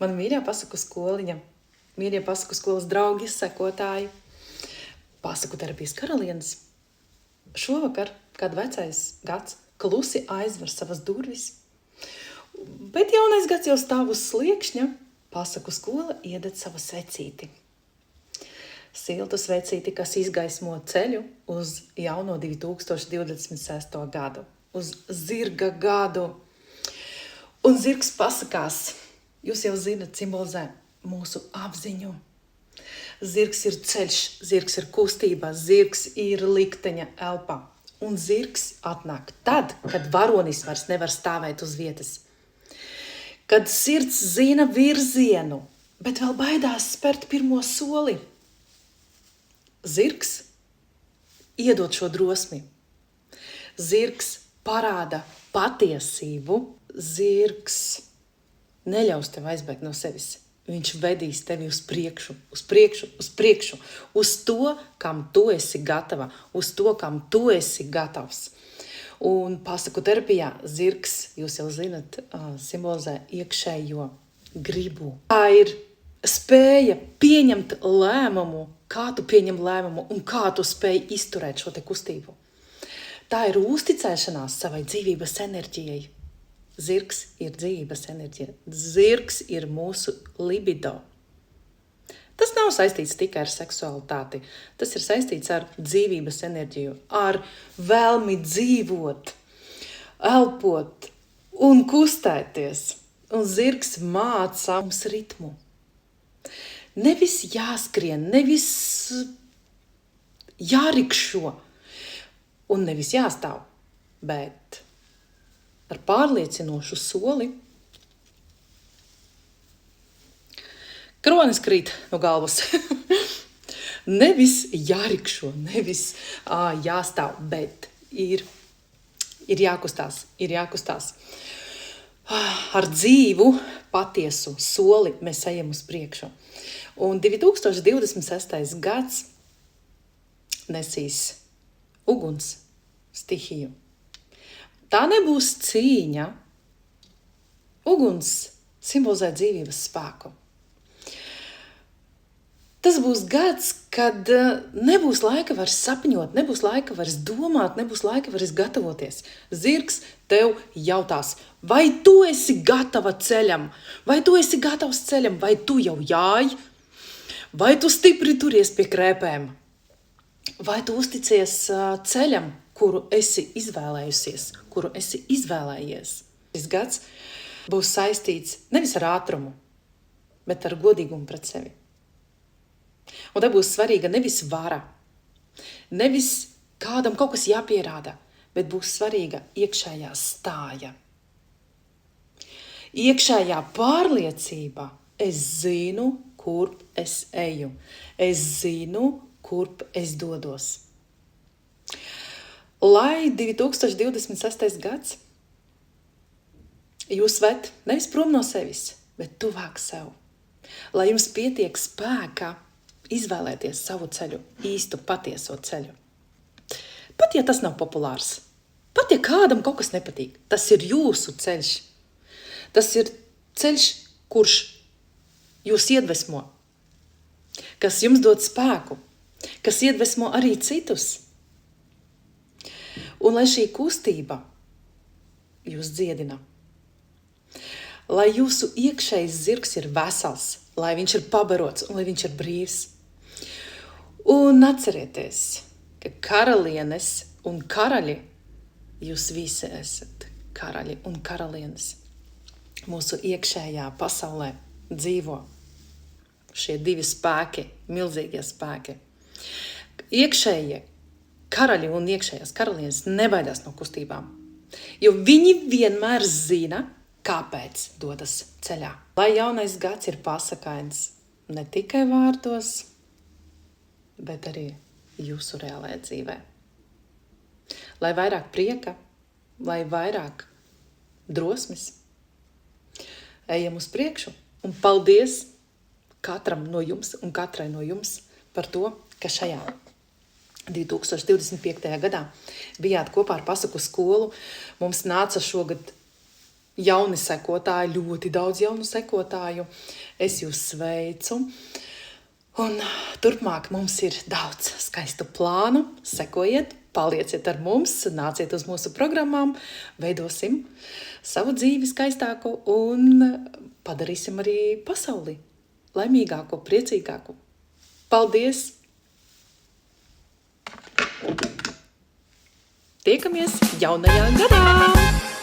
Man mīļā pasaku skoliņa, mīļie pasaku skolas draugi, sekotāji, pasaku terapijas karalienes. Šovakar, kad vecais gads klusi aizver savas durvis, bet jaunais gads jau stāv uz sliekšņa, pasaku skola ieded savu svecīti. Siltu svecīti, kas izgaismo ceļu uz jauno 2026. gadu, uz zirga gadu. Un zirgs pasakās, jūs jau zinat, simbolizē mūsu apziņu. Zirgs ir ceļš, zirgs ir kustība, zirgs ir likteņa elpa. Un zirgs atnāk tad, kad varonis vairs nevar stāvēt uz vietas. Kad sirds zina virzienu, bet vēl baidās spērt pirmo soli. Zirgs iedod šo drosmi. Zirgs parāda patiesību. Zirgs neļaus tev aizbēgt no sevis. Viņš vedīs tevi uz priekšu, uz priekšu, uz priekšu, uz to, kam tu esi gatava, uz to, kam tu esi gatavs. Un pasaku terapijā zirgs, jūs jau zinat, simbolizē iekšējo gribu. Tā ir spēja pieņemt lēmumu, kā tu pieņem lēmumu un kā tu spēj izturēt šo te kustību. Tā ir uzticēšanās savai dzīvības enerģijai. Zirgs ir dzīvības enerģija. Zirgs ir mūsu libido. Tas nav saistīts tikai ar seksualitāti. Tas ir saistīts ar dzīvības enerģiju, ar vēlmi dzīvot, elpot un kustēties. Un zirgs māca mums ritmu. Nevis jāskrien, nevis jārikšo un nevis jāstāv, bet ar pārliecinošu soli. Kronis krīt no galvas. Nevis jārikšo, nevis jāstāv, bet ir jākustās, ir jākustās. Ar dzīvu, patiesu soli mēs ejam uz priekšu. Un 2026. gads nesīs uguns stihiju. Tā nebūs cīņa. Uguns simbolizē dzīvības spēku. Tas būs gads, kad nebūs laika vairs sapņot, nebūs laika vairs domāt, nebūs laika vairs gatavoties. Zirgs tev jautās, vai tu esi gatava ceļam, vai tu esi gatavs ceļam, vai tu jau jāj, vai tu stipri turies pie krēpēm, vai tu uzticies ceļam, kuru esi izvēlējusies, kuru esi izvēlējies. Šis gads būs saistīts nevis ar ātrumu, bet ar godīgumu pret sevi. Un te būs svarīga nevis vara, nevis kādam kaut kas jāpierāda, bet būs svarīga iekšējā stāja. Iekšējā pārliecība, es zinu, kurp es eju, es zinu, kurp es dodos. Lai 2026. gads jūs ved nevis prom no sevis, bet tuvāk sev. Lai jums pietiek spēka izvēlēties savu ceļu, īstu patieso ceļu. Pat ja tas nav populārs, pat ja kādam kaut kas nepatīk, tas ir jūsu ceļš. Tas ir ceļš, kurš jūs iedvesmo, kas jums dod spēku, kas iedvesmo arī citus. Un lai šī kustība jūs dziedina, lai jūsu iekšējs zirgs ir vesels, lai viņš ir pabarots un lai viņš ir brīvs. Un atcerieties, ka karalienes un karaļi, jūs visi esat karaļi un karalienes. Mūsu iekšējā pasaulē dzīvo šie divi spēki, milzīgie spēki. Iekšējie karaļi un iekšējās karalienes nebaidās no kustībām, jo viņi vienmēr zina, kāpēc dodas ceļā. Lai jaunais gads ir pasakains ne tikai vārdos, bet arī jūsu reālajā dzīvē. Lai vairāk prieka, lai vairāk drosmes, ejam uz priekšu un paldies katram no jums un katrai no jums par to, ka šajā 2025. gadā bijāt kopā ar pasaku skolu. Mums nāca šogad jauni sekotāji, ļoti daudz jaunu sekotāju. Es jūs sveicu. Un turpmāk mums ir daudz skaistu plānu. Sekojiet, palieciet ar mums, nāciet uz mūsu programmām, veidosim savu dzīvi skaistāku un padarīsim arī pasauli laimīgāku, priecīgāku. Paldies! Tiekamies jaunajā gadā!